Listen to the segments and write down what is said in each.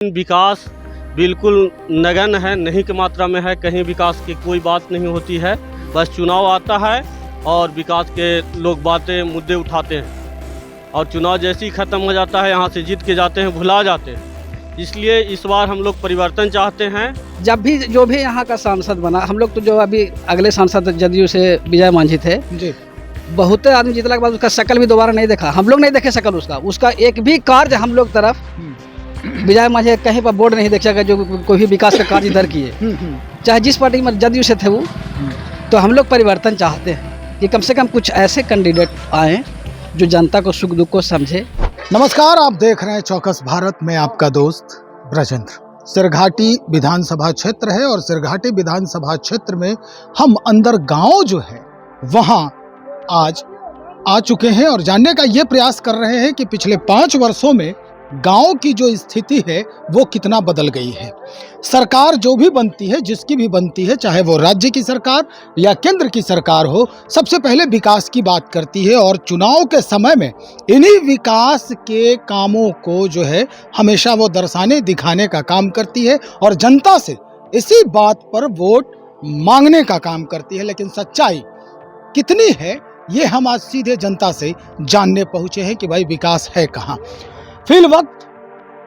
विकास बिल्कुल नगण्य है, नहीं की मात्रा में है। कहीं विकास की कोई बात नहीं होती है। बस चुनाव आता है और विकास के लोग बातें मुद्दे उठाते हैं और चुनाव जैसे ही ख़त्म हो जाता है यहाँ से जीत के जाते हैं, भुला जाते हैं। इसलिए इस बार हम लोग परिवर्तन चाहते हैं। जब भी जो भी यहाँ का सांसद बना, हम लोग तो जो अभी अगले सांसद जदयू से विजय मांझी थे जी, बहुत आदमी जीतने के बाद उसका शक्ल भी दोबारा नहीं देखा। हम लोग नहीं देखे शक्ल उसका एक भी कार्य हम लोग तरफ विजय मांझी कहीं पर बोर्ड नहीं देखेगा जो कोई भी विकास का कार्य इधर किए, चाहे जिस पार्टी में जदयू से थे वो। तो हम लोग परिवर्तन चाहते हैं कि कम से कम कुछ ऐसे कैंडिडेट आए जो जनता को सुख दुख को समझे। नमस्कार, आप देख रहे हैं चौकस भारत में आपका दोस्त ब्रजेंद्र। सिरघाटी विधानसभा क्षेत्र है और सिरघाटी विधानसभा क्षेत्र में हम अंदर गांव जो है वहां आज आ चुके हैं और जानने का ये प्रयास कर रहे हैं कि पिछले 5 वर्षों में गांव की जो स्थिति है वो कितना बदल गई है। सरकार जो भी बनती है, जिसकी भी बनती है, चाहे वो राज्य की सरकार या केंद्र की सरकार हो, सबसे पहले विकास की बात करती है और चुनाव के समय में इन्हीं विकास के कामों को जो है हमेशा वो दर्शाने दिखाने का काम करती है और जनता से इसी बात पर वोट मांगने का काम करती है। लेकिन सच्चाई कितनी है ये हम आज सीधे जनता से जानने पहुंचे हैं कि भाई विकास है कहाँ। फिल वक्त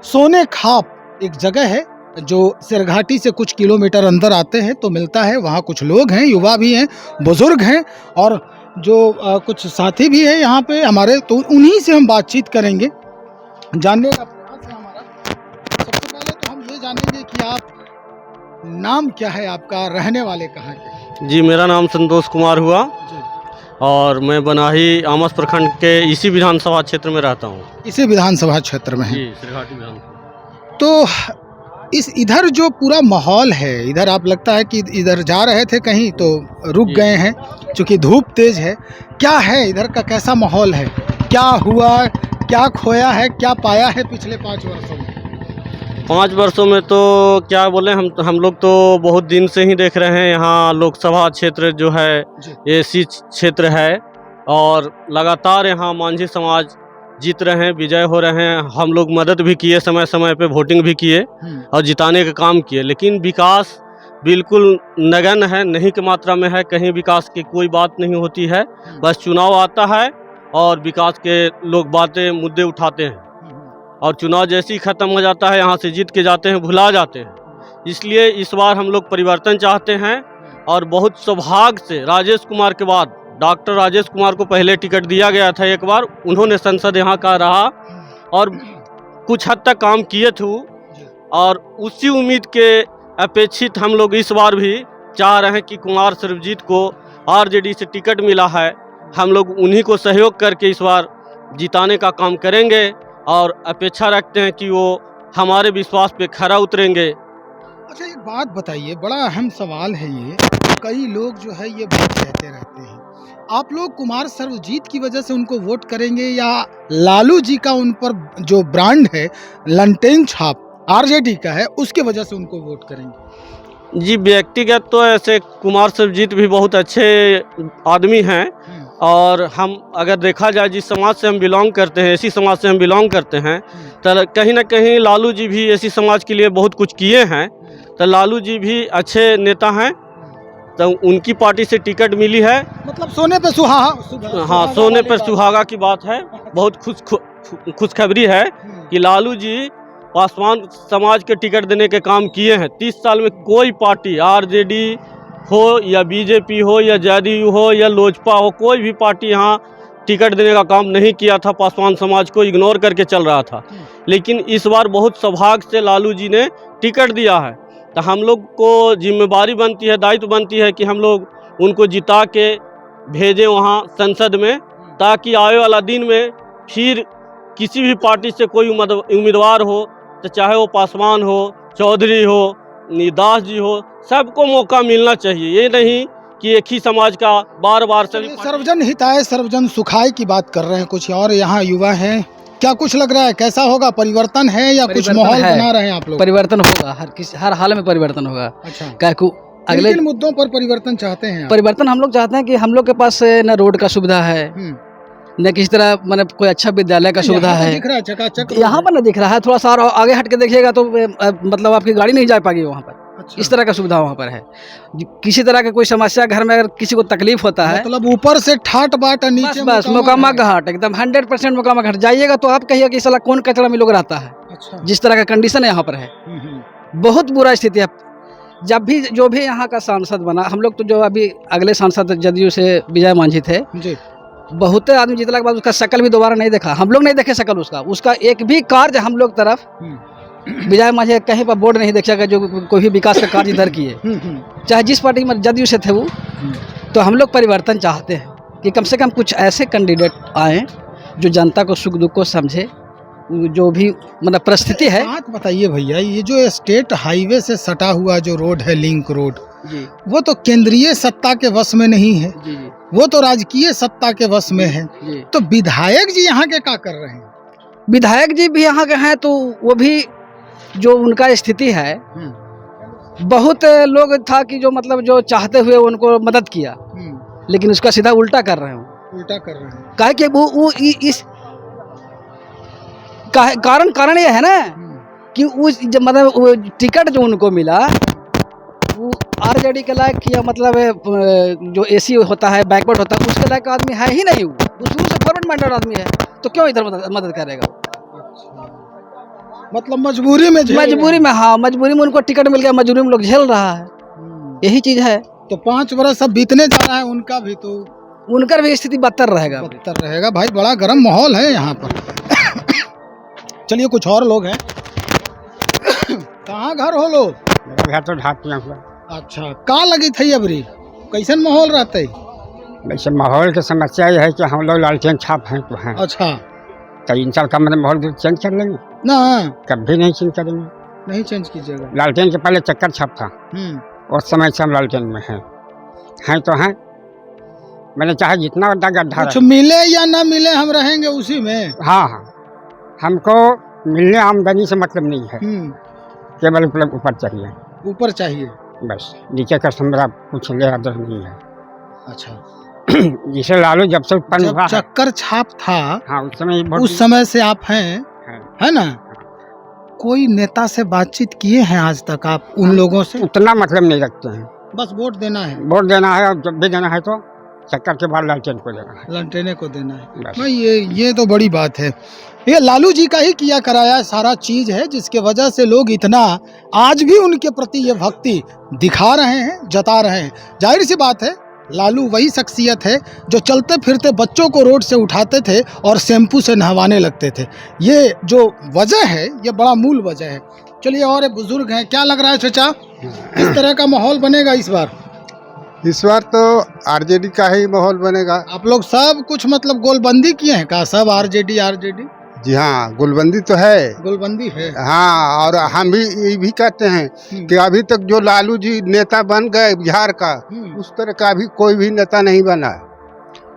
सोने खाप एक जगह है जो सिरघाटी से कुछ किलोमीटर अंदर आते हैं तो मिलता है। वहाँ कुछ लोग हैं, युवा भी हैं, बुजुर्ग हैं और जो कुछ साथी भी हैं यहाँ पे हमारे, तो उन्हीं से हम बातचीत करेंगे, जानने का प्रयास है हमारा। सबसे पहले तो हम ये जानेंगे कि आप नाम क्या है आपका, रहने वाले कहाँ के? जी, मेरा नाम संतोष कुमार हुआ और मैं बनाही आमस प्रखंड के इसी विधानसभा क्षेत्र में रहता हूँ। इसी विधानसभा क्षेत्र में है जी, सिरघाटी विधानसभा। तो इस इधर जो पूरा माहौल है, इधर आप लगता है कि इधर जा रहे थे कहीं तो रुक गए हैं क्योंकि धूप तेज है। क्या है इधर का, कैसा माहौल है, क्या हुआ, क्या खोया है, क्या पाया है पिछले 5 वर्षों में? 5 वर्षों में तो क्या बोले, हम लोग तो बहुत दिन से ही देख रहे हैं यहाँ लोकसभा क्षेत्र जो है एसी क्षेत्र है और लगातार यहाँ मांझी समाज जीत रहे हैं, विजय हो रहे हैं। हम लोग मदद भी किए, समय समय पे वोटिंग भी किए और जिताने का काम किए। लेकिन विकास बिल्कुल नगण्य है, नहीं की मात्रा में है। कहीं विकास की कोई बात नहीं होती है। बस चुनाव आता है और विकास के लोग बातें मुद्दे उठाते हैं और चुनाव जैसे ही ख़त्म हो जाता है यहाँ से जीत के जाते हैं, भुला जाते हैं। इसलिए इस बार हम लोग परिवर्तन चाहते हैं और बहुत सौभाग्य से राजेश कुमार के बाद डॉक्टर राजेश कुमार को पहले टिकट दिया गया था एक बार, उन्होंने संसद यहाँ का रहा और कुछ हद तक काम किए थे और उसी उम्मीद के अपेक्षित हम लोग इस बार भी चाह रहे हैं कि कुमार सर्वजीत को आरजेडी से टिकट मिला है, हम लोग उन्हीं को सहयोग करके इस बार जिताने का काम करेंगे और अपेक्षा रखते हैं कि वो हमारे विश्वास पे खरा उतरेंगे। अच्छा, एक बात बताइए, बड़ा अहम सवाल है ये। कई लोग जो है ये बात कहते रहते हैं, आप लोग कुमार सर्वजीत की वजह से उनको वोट करेंगे या लालू जी का उन पर जो ब्रांड है, लंटेन छाप आरजेडी का है, उसके वजह से उनको वोट करेंगे? जी, व्यक्तिगत तो ऐसे कुमार सर्वजीत भी बहुत अच्छे आदमी हैं और हम अगर देखा जाए जिस समाज से हम बिलोंग करते हैं, ऐसी समाज से हम बिलोंग करते हैं, तो कहीं ना कहीं लालू जी भी ऐसी समाज के लिए बहुत कुछ किए हैं। तो लालू जी भी अच्छे नेता हैं, तो उनकी पार्टी से टिकट मिली है। मतलब सोने पे सुहागा। हाँ, सोने पर सुहागा की बात है। बहुत खुशखबरी है कि लालू जी पासवान समाज के टिकट देने के काम किए हैं। 30 साल में कोई पार्टी, आरजेडी हो या बीजेपी हो या जदयू हो या लोजपा हो, कोई भी पार्टी यहाँ टिकट देने का काम नहीं किया था। पासवान समाज को इग्नोर करके चल रहा था। लेकिन इस बार बहुत सौभाग्य से लालू जी ने टिकट दिया है। तो हम लोग को जिम्मेदारी बनती है, दायित्व बनती है कि हम लोग उनको जिता के भेजें वहाँ संसद में, ताकि आने वाला दिन में फिर किसी भी पार्टी से कोई उम्मीदवार हो, तो चाहे वो पासवान हो, चौधरी हो, दास जी हो, सबको मौका मिलना चाहिए। ये नहीं कि एक ही समाज का बार बार सर्वजन हिताय सर्वजन सुखाय की बात कर रहे हैं। कुछ और यहाँ युवा हैं, क्या कुछ लग रहा है, कैसा होगा, परिवर्तन है या कुछ माहौल बना रहे हैं आप लोग? परिवर्तन होगा, हर हाल में परिवर्तन होगा। अच्छा, अगले मुद्दों पर परिवर्तन चाहते हैं? परिवर्तन हम लोग चाहते हैं कि हम लोग के पास न रोड का सुविधा है, न किसी तरह मतलब कोई अच्छा विद्यालय का सुविधा यहाँ पे है। दिख रहा है चकाचक यहाँ पर ना दिख रहा है, थोड़ा सा और आगे हट के देखिएगा तो मतलब आपकी गाड़ी नहीं जा पाएगी वहाँ पर। अच्छा। इस तरह का सुविधा वहाँ पर है। किसी तरह का कोई समस्या घर में अगर किसी को तकलीफ होता है, मतलब ऊपर से ठाट बाट और बस नीचे बस मोकामा घाट एकदम 100% मोकामा घाट जाइएगा तो आप कहिए कि साला कौन कचरा में लोग रहता है। अच्छा। जिस तरह का कंडीशन है यहाँ पर है, बहुत बुरा स्थिति है। जब भी जो भी यहाँ का सांसद बना, हम लोग तो जो अभी अगले सांसद जदयू से विजय मांझी थे, जी। बहुत आदमी जीतने के बाद उसका शक्ल भी दोबारा नहीं देखा। हम लोग नहीं देखे शक्ल उसका एक भी कार्य हम लोग तरफ विजय मांझी कहीं पर बोर्ड नहीं देखेगा जो कोई भी विकास का कार्य इधर किए, चाहे जिस पार्टी में जदयू से थे वो। तो हम लोग परिवर्तन चाहते हैं कि कम से कम कुछ ऐसे कैंडिडेट आए जो जनता को सुख दुख को समझे, जो भी मतलब परिस्थिति है। बात बताइए भैया, ये जो स्टेट हाईवे से सटा हुआ जो रोड है, लिंक रोड, जी वो तो केंद्रीय सत्ता के वश में नहीं है, जी जी वो तो राजकीय सत्ता के वश में है। जी। तो विधायक जी यहाँ के क्या कर रहे हैं? विधायक जी भी यहाँ के हैं तो वो भी जो उनका स्थिति है, बहुत लोग था कि जो मतलब जो चाहते हुए उनको मदद किया, लेकिन उसका सीधा उल्टा कर रहे हैं। उल्टा कर रहे हैं। काहे कि वो इस कारण ये है ना कि उस मतलब वो टिकट जो उनको मिला वो आरजेडी के लायक किया, मतलब जो एसी होता है, बैकवर्ड होता है, उसके लायक आदमी है ही नहीं। वो शुरू से फॉरवर्ड माइंडेड आदमी है, तो क्यों इधर मदद करेगा? मतलब मजबूरी में हाँ, मजबूरी में उनको टिकट मिल गया, मजबूरी में लोग झेल रहा है, यही चीज है। तो 5 वर्ष अब बीतने जा रहा है, उनका भी तो उनका भी स्थिति बदतर रहेगा। भाई, बड़ा गर्म माहौल है यहाँ पर। चलिए कुछ और लोग हैं। कहाँ घर हो लोग? मेरा घर तो ढाकिया हुआ। अच्छा, का लगी थी अबरी? कैसन माहौल रहते? वैसे माहौल की समस्या ये है कि हम लोग लालटेन छाप हैं तो हैं। अच्छा। तो इन साल का मतलब माहौल चेंज कर लेंगे ना, कभी नहीं चेंज करेंगे। नहीं चेंज कीजिएगा। लालटेन के पहले चक्कर छाप था, उस समय से हम लालटेन में हैं तो हैं। मैंने चाहे जितना बड़ा गड्ढा कुछ मिले या ना मिले, हम रहेंगे उसी में। हाँ, हमको मिलने आमदनी से मतलब नहीं है, केवल ऊपर चाहिए। ऊपर चाहिए बस, नीचे का समरा कुछ ले आदर नहीं है। अच्छा। जिसे लालू जब से उत्पन्न हुआ, चक्कर छाप था, हाँ, उस समय से आप हैं, है ना? कोई नेता से बातचीत किए हैं आज तक आप उन लोगों से? उतना मतलब नहीं रखते हैं, बस वोट देना है। वोट देना है, और जब भी देना है तो चक्कर के बाद लालटेन को देना है। लालटेने को देना है। बस। भाई ये तो बड़ी बात है। ये लालू जी का ही किया कराया सारा चीज है, जिसके वजह से लोग इतना आज भी उनके प्रति ये भक्ति दिखा रहे हैं, जता रहे हैं। जाहिर सी बात है, लालू वही शख्सियत है जो चलते फिरते बच्चों को रोड से उठाते थे और शैम्पू से नहवाने लगते थे। ये जो वजह है, ये बड़ा मूल वजह है। चलिए, और बुजुर्ग हैं, क्या लग रहा है चाचा, किस तरह का माहौल बनेगा इस बार? इस बार तो आरजेडी का ही माहौल बनेगा। आप लोग सब कुछ मतलब गोलबंदी किए हैं का? सब आरजेडी? जी हाँ, गोलबंदी तो है। गोलबंदी है। हाँ, और हम भी ये भी कहते हैं कि अभी तक जो लालू जी नेता बन गए बिहार का, उस तरह का अभी कोई भी नेता नहीं बना।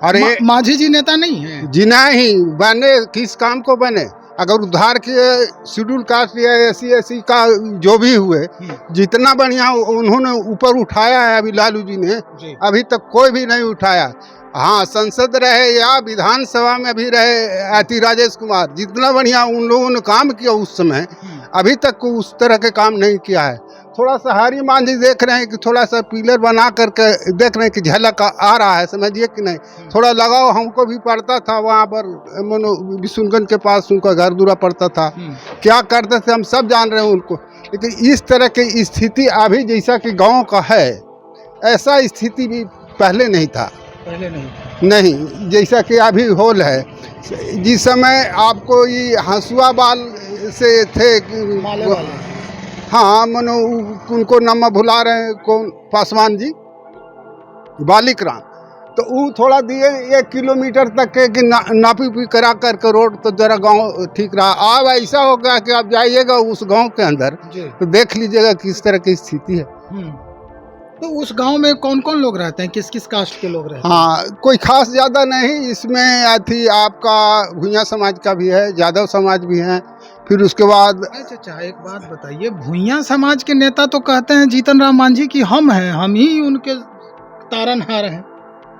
और ये मांझी जी नेता नहीं है? जी नहीं बने, किस काम को बने? अगर उद्धार के शेड्यूल कास्ट या एसी का जो भी हुए, जितना बढ़िया उन्होंने ऊपर उठाया है अभी लालू जी ने, अभी तक कोई भी नहीं उठाया। हाँ, संसद रहे या विधानसभा में भी रहे राजेश कुमार, जितना बढ़िया उन लोगों ने काम किया उस समय, अभी तक उस तरह के काम नहीं किया है। थोड़ा सा हारी मांझी देख रहे हैं कि थोड़ा सा पिलर बना करके देख रहे हैं कि झलक आ रहा है, समझिए कि नहीं। थोड़ा लगाव हमको भी पड़ता था, वहाँ पर विशुनगंज के पास उनका घर दूरा पड़ता था, क्या करते थे हम सब जान रहे हैं उनको। लेकिन इस तरह की स्थिति अभी जैसा कि गाँव का है, ऐसा स्थिति भी पहले नहीं था। पहले नहीं, जैसा कि अभी होल है। जिस समय आपको ये हंसुआ बाल से थे, हाँ, मनो उनको नाम भुला रहे हैं, कौन, पासवान जी, बालिक राम, तो वो थोड़ा दिए 1 किलोमीटर तक के कि नापी करा करके रोड, तो जरा गांव ठीक रहा। अब ऐसा हो गया कि आप जाइएगा उस गांव के अंदर तो देख लीजिएगा किस तरह की स्थिति है। तो उस गांव में कौन कौन लोग रहते हैं, किस किस कास्ट के लोग रहते हैं? हाँ, कोई खास ज़्यादा नहीं, इसमें अथी आपका भुइयाँ समाज का भी है, यादव समाज भी है, फिर उसके बाद। अच्छा, एक बात बताइए, भुइयाँ समाज के नेता तो कहते हैं जीतन राम मांझी की हम हैं, हम ही उनके तारनहार हैं।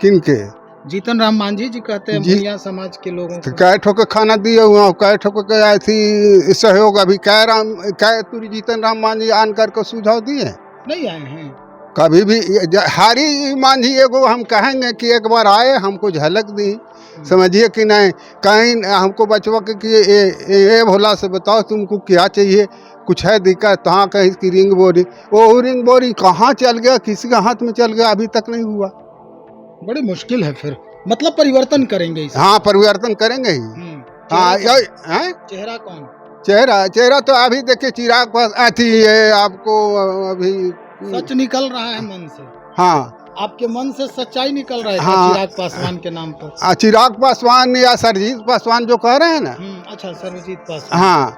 किनके? जीतन राम मांझी जी कहते हैं जी। भैया समाज के लोगों तो को। कै ठो के खाना दिए हुआ हूँ, कै ठो के ऐसी सहयोग अभी कै तुरी जीतन राम मांझी आन करके सुझाव दिए नहीं आए हैं। कभी भी। हारी मांझी एगो हम कहेंगे कि एक बार आए, हमको झलक दी, समझिए कि नहीं, कहीं हमको बचवा के कि ये भोला से बताओ तुमको क्या चाहिए, कुछ है दिक्कत, कहाँ कहीं की रिंग बोरी, वो रिंग बोरी कहाँ चल गया, किसी के हाथ में चल गया, अभी तक नहीं हुआ। बड़ी मुश्किल है फिर, मतलब परिवर्तन करेंगे इसे। हाँ, परिवर्तन करेंगे ही। हाँ, हैं? चेहरा कौन? चेहरा तो अभी देखिए चिराग पास अथी है, आपको अभी सच निकल रहा है मन से। हाँ, आपके मन से सच्चाई निकल रहा है हाँ। चिराग पासवान के नाम पर। चिराग पासवान या सरजीत पासवान जो कह रहे हैं ना, अच्छा, सर्वजीत पासवान। हाँ,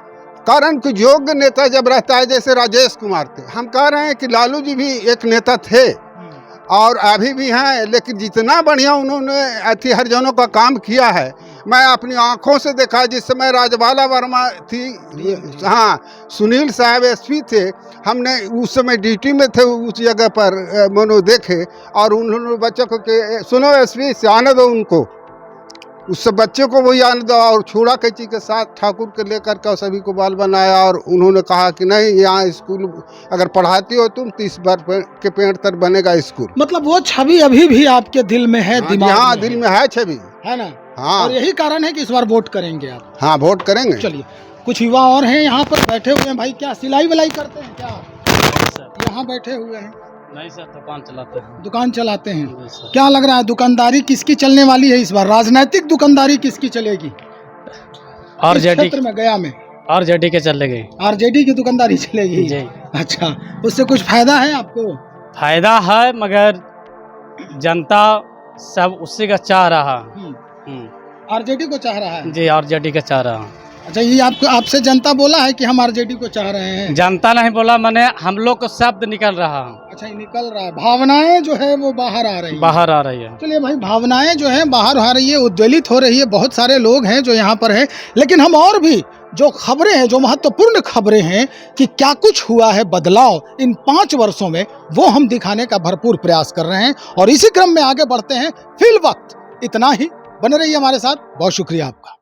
कारण कि योग्य नेता जब रहता है, जैसे राजेश कुमार थे, हम कह रहे हैं कि लालू जी भी एक नेता थे और अभी भी हैं, लेकिन जितना बढ़िया उन्होंने अति हरिजनों का काम किया है, मैं अपनी आंखों से देखा। जिस समय राजबाला वर्मा थी, हाँ, सुनील साहब एसपी थे, हमने उस समय ड्यूटी में थे उस जगह पर, मनो देखे, और उन्होंने बच्चों को के सुनो एसपी से आने दो उनको, उस सब बच्चे को वही आने दो, और छुड़ा कैची के साथ ठाकुर के लेकर के सभी को बाल बनाया, और उन्होंने कहा कि नहीं, यहाँ स्कूल अगर पढ़ाती हो तुम 30 बार के पेड़ तर बनेगा स्कूल। मतलब वो छवि अभी भी आपके दिल में है, दिमाग हाँ, में दिल में है छवि, है ना? हाँ। और यही कारण है कि इस बार वोट करेंगे आप। हाँ, वोट करेंगे। चलिए, कुछ युवा और हैं यहाँ पर बैठे हुए हैं। भाई, क्या सिलाई विलाई करते हैं क्या? यहाँ बैठे हुए हैं। नहीं सर, दुकान चलाते हैं। दुकान चलाते हैं। क्या लग रहा है, दुकानदारी किसकी चलने वाली है इस बार? राजनीतिक दुकानदारी किसकी चलेगी आरजेडी, क्षेत्र में, गया में? आरजेडी के चलेगी। आरजेडी की दुकानदारी चलेगी जी। अच्छा, उससे कुछ फायदा है आपको? फायदा है, मगर जनता सब उसी का चाह रहा। आरजेडी को चाह रहा है। जी, आरजेडी का चाह रहा। अच्छा, ये आपको आपसे जनता बोला है कि हम आरजेडी को चाह रहे हैं? जनता नहीं बोला, मैंने हम लोग को शब्द निकल रहा। अच्छा, ये निकल रहा है, भावनाएं जो है वो बाहर आ रही है। बाहर आ रही है। चलिए भाई, भावनाएं जो है बाहर आ रही है, उद्वेलित हो रही है, बहुत सारे लोग हैं जो यहाँ पर हैं, लेकिन हम और भी जो खबरें हैं, जो महत्वपूर्ण खबरें हैं कि क्या कुछ हुआ है बदलाव इन 5 वर्षों में, वो हम दिखाने का भरपूर प्रयास कर रहे हैं, और इसी क्रम में आगे बढ़ते हैं। फिल वक्त इतना ही, बने रहिए हमारे साथ। बहुत शुक्रिया आपका।